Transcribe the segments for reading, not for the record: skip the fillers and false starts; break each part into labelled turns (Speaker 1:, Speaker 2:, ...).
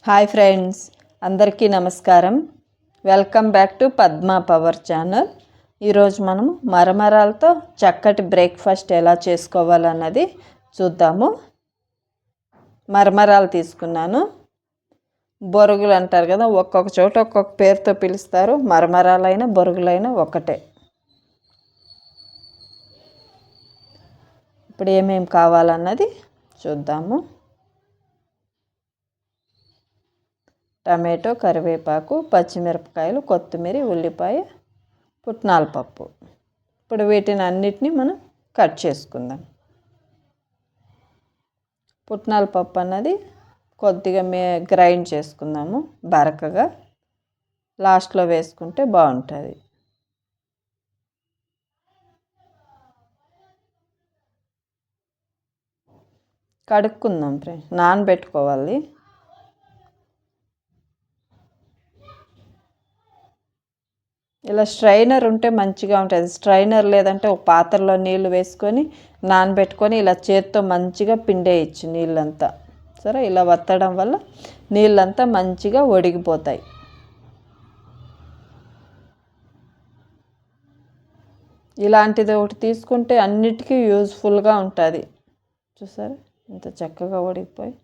Speaker 1: Hi friends, అందరికీ నమస్కారం. Welcome back to Padma power channel. ఈరోజు మనం మరమరాలతో చక్కటి బ్రేక్ఫాస్ట్ ఎలా చేసుకోవాలన్నది చూద్దాము. మరమరాలు తీసుకున్నాను. బొరుగులు అంటారు కదా, ఒక్కొక్క చోట ఒక్కొక్క పేరుతో పిలుస్తారు. మరమరాలైనా బొరుగులైనా ఒకటే. ఇప్పుడు ఏమేమి కావాలన్నది చూద్దాము. టమాటో, కరివేపాకు, పచ్చిమిరపకాయలు, కొత్తిమీర, ఉల్లిపాయ, పుట్నాల పప్పు. ఇప్పుడు వీటిని అన్నిటినీ మనం కట్ చేసుకుందాం. పుట్నాల పప్పు అన్నది కొద్దిగా గ్రైండ్ చేసుకుందాము బరకగా. లాస్ట్లో వేసుకుంటే బాగుంటుంది. కడుక్కుందాం ఫ్రెండ్స్, నానబెట్టుకోవాలి. ఇలా స్ట్రైనర్ ఉంటే మంచిగా ఉంటుంది. స్ట్రైనర్ లేదంటే ఒక పాత్రలో నీళ్ళు వేసుకొని నానబెట్టుకొని ఇలా చేత్తో మంచిగా పిండేయచ్చు నీళ్ళంతా. సరే, ఇలా వత్తడం వల్ల నీళ్ళంతా మంచిగా ఒడిగిపోతాయి. ఇలాంటిది ఒకటి తీసుకుంటే అన్నిటికీ యూజ్ఫుల్గా ఉంటుంది. చూసారా ఇంత చక్కగా ఒడిగిపోయి.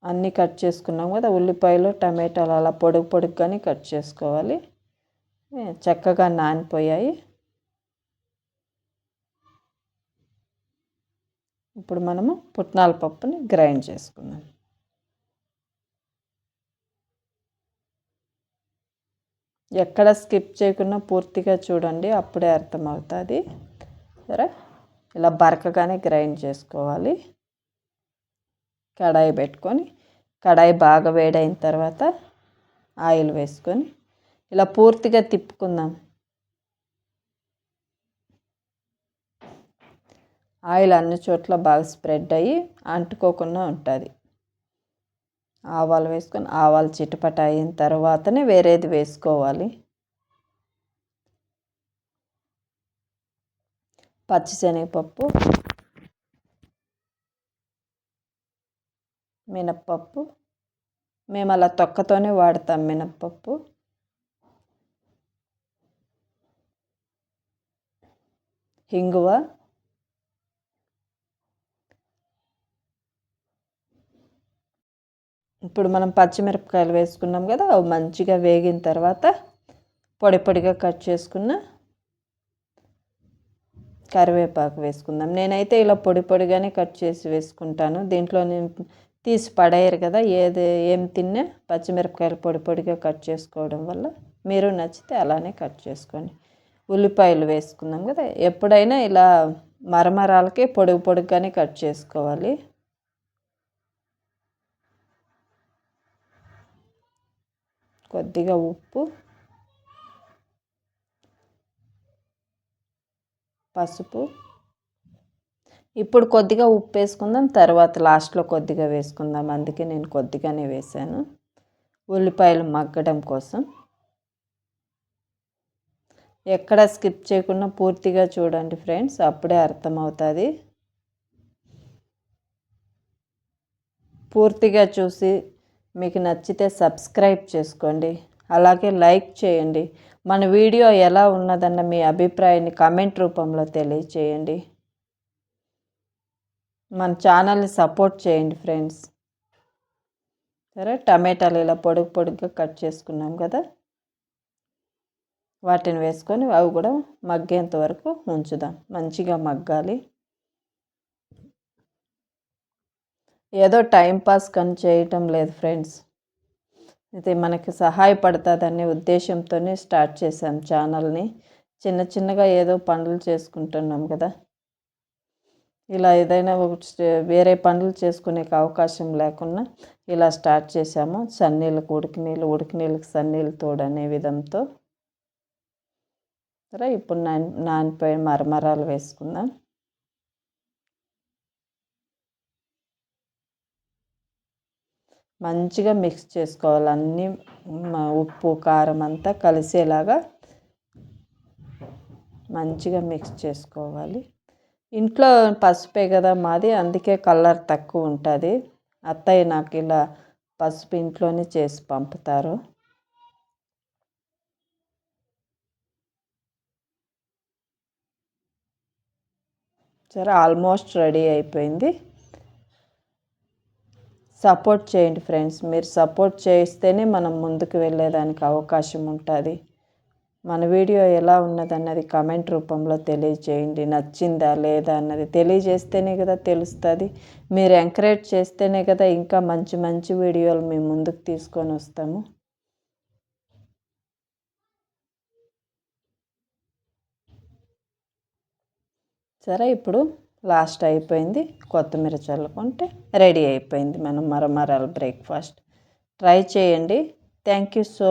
Speaker 1: అన్నీ కట్ చేసుకున్నాం కదా, ఉల్లిపాయలు, టమాటాలు అలా పొడుగుగానే కట్ చేసుకోవాలి. చక్కగా నానిపోయాయి. ఇప్పుడు మనము పుట్నాల పప్పుని గ్రైండ్ చేసుకుందాం. ఎక్కడ స్కిప్ చేయకుండా పూర్తిగా చూడండి, అప్పుడే అర్థమవుతుంది. సరే, ఇలా బరకగానే గ్రైండ్ చేసుకోవాలి. కడాయి పెట్టుకొని, కడాయి బాగా వేడైన తర్వాత ఆయిల్ వేసుకొని ఇలా పూర్తిగా తిప్పుకుందాం. ఆయిల్ అన్ని చోట్ల బాగా స్ప్రెడ్ అయ్యి అంటుకోకుండా ఉంటుంది. ఆవాలు వేసుకొని ఆవాలు చిటపట అయిన తర్వాతనే వేరేది వేసుకోవాలి. పచ్చిశనగపప్పు, మినప్పప్పు. మేము అలా తొక్కతోనే వాడతాం మినప్పప్పు. ఇంగువ, ఇప్పుడు మనం పచ్చిమిరపకాయలు వేసుకున్నాం కదా, అవి మంచిగా వేగిన తర్వాత పొడిగా కట్ చేసుకున్న కరివేపాకు వేసుకుందాం. నేనైతే ఇలా పొడిగానే కట్ చేసి వేసుకుంటాను. దీంట్లో నేను తీసి పడేయరు కదా, ఏం తిన్నా పచ్చిమిరపకాయలు పొడిగా కట్ చేసుకోవడం వల్ల. మీరు నచ్చితే అలానే కట్ చేసుకోండి. ఉల్లిపాయలు వేసుకుందాం కదా, ఎప్పుడైనా ఇలా మరమరాలకి పొడిగానే కట్ చేసుకోవాలి. కొద్దిగా ఉప్పు, పసుపు. ఇప్పుడు కొద్దిగా ఉప్పు వేసుకుందాం, తర్వాత లాస్ట్లో కొద్దిగా వేసుకుందాం. అందుకే నేను కొద్దిగానే వేసాను, ఉల్లిపాయలు మగ్గడం కోసం. ఎక్కడ స్కిప్ చేయకుండా పూర్తిగా చూడండి ఫ్రెండ్స్, అప్పుడే అర్థమవుతుంది. పూర్తిగా చూసి మీకు నచ్చితే సబ్స్క్రైబ్ చేసుకోండి, అలాగే లైక్ చేయండి. మన వీడియో ఎలా ఉన్నదన్న మీ అభిప్రాయాన్ని కామెంట్ రూపంలో తెలియచేయండి. మన ఛానల్ని సపోర్ట్ చేయండి ఫ్రెండ్స్. సరే, టమాటాలు ఇలా పొడుగ్గా కట్ చేసుకున్నాం కదా, వాటిని వేసుకొని అవి కూడా మగ్గేంత వరకు ఉంచుదాం. మంచిగా మగ్గాలి. ఏదో టైంపాస్ కానీ చేయటం లేదు ఫ్రెండ్స్, ఇది మనకి సహాయపడుతుందనే ఉద్దేశంతోనే స్టార్ట్ చేశాం ఛానల్ని. చిన్నగా ఏదో పనులు చేసుకుంటున్నాం కదా, ఇలా ఏదైనా వేరే పనులు చేసుకునే అవకాశం లేకుండా ఇలా స్టార్ట్ చేశాము. సన్నీళ్ళకు ఉడికినీళ్ళకి సన్నీళ్ళు తోడనే విధంతో. సరే, ఇప్పుడు నానిపోయిన మరమరాలు వేసుకుందాం. మంచిగా మిక్స్ చేసుకోవాలి. అన్నీ ఉప్పు కారం అంతా కలిసేలాగా మంచిగా మిక్స్ చేసుకోవాలి. ఇంట్లో పసుపే కదా మాది, అందుకే కలర్ తక్కువ ఉంటుంది. అత్తయ్య నాకు ఇలా పసుపు ఇంట్లోనే చేసి పంపుతారు. సరే, ఆల్మోస్ట్ రెడీ అయిపోయింది. సపోర్ట్ చేయండి ఫ్రెండ్స్. మీరు సపోర్ట్ చేస్తేనే మనం ముందుకు వెళ్ళేదానికి అవకాశం ఉంటుంది. మన వీడియో ఎలా ఉన్నదన్నది కామెంట్ రూపంలో తెలియజేయండి. నచ్చిందా లేదా అన్నది తెలియజేస్తేనే కదా తెలుస్తుంది. మీరు ఎంకరేజ్ చేస్తేనే కదా ఇంకా మంచి మంచి వీడియోలు మేము ముందుకు తీసుకొని వస్తాము. సరే, ఇప్పుడు లాస్ట్ అయిపోయింది. కొత్తిమీర చల్లుకుంటే రెడీ అయిపోయింది మనం మరమరాల బ్రేక్ఫాస్ట్. ట్రై చేయండి. Thank you so